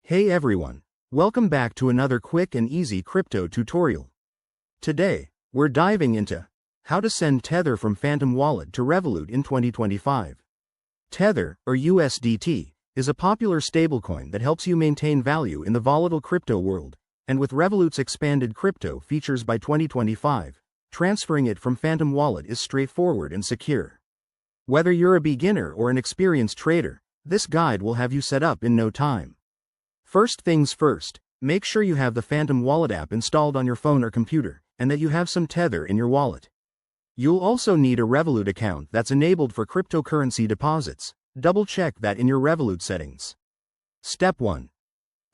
Hey everyone, welcome back to another quick and easy crypto tutorial. Today, we're diving into how to send Tether from Phantom Wallet to Revolut in 2025. Tether, or USDT, is a popular stablecoin that helps you maintain value in the volatile crypto world, and with Revolut's expanded crypto features by 2025, transferring it from Phantom Wallet is straightforward and secure. Whether you're a beginner or an experienced trader, this guide will have you set up in no time. First things first, make sure you have the Phantom Wallet app installed on your phone or computer, and that you have some Tether in your wallet. You'll also need a Revolut account that's enabled for cryptocurrency deposits. Double-check that in your Revolut settings. Step 1.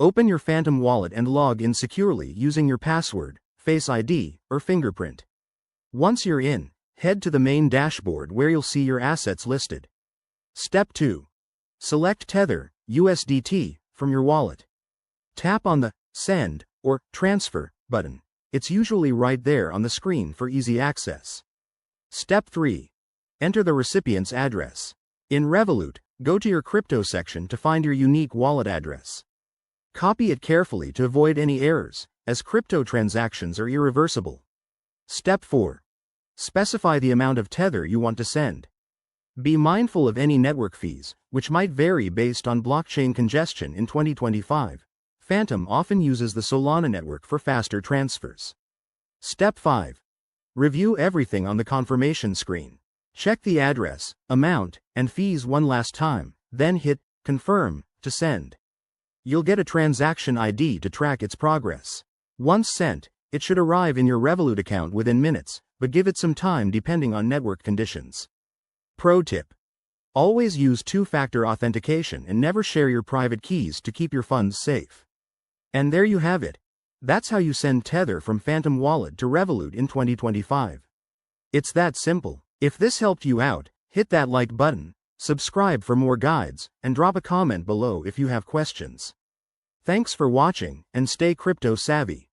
Open your Phantom Wallet and log in securely using your password, Face ID, or fingerprint. Once you're in, head to the main dashboard where you'll see your assets listed. Step 2. Select Tether, USDT, from your wallet. Tap on the Send or Transfer button. It's usually right there on the screen for easy access. Step 3. Enter the recipient's address. In Revolut, go to your crypto section to find your unique wallet address. Copy it carefully to avoid any errors, as crypto transactions are irreversible. Step 4. Specify the amount of Tether you want to send. Be mindful of any network fees, which might vary based on blockchain congestion in 2025. Phantom often uses the Solana network for faster transfers. Step 5. Review everything on the confirmation screen. Check the address, amount, and fees one last time, then hit Confirm to send. You'll get a transaction ID to track its progress. Once sent, it should arrive in your Revolut account within minutes, but give it some time depending on network conditions. Pro tip: always use two-factor authentication and never share your private keys to keep your funds safe. And there you have it. That's how you send Tether from Phantom Wallet to Revolut in 2025. It's that simple. If this helped you out, hit that like button, subscribe for more guides, and drop a comment below if you have questions. Thanks for watching, and stay crypto savvy.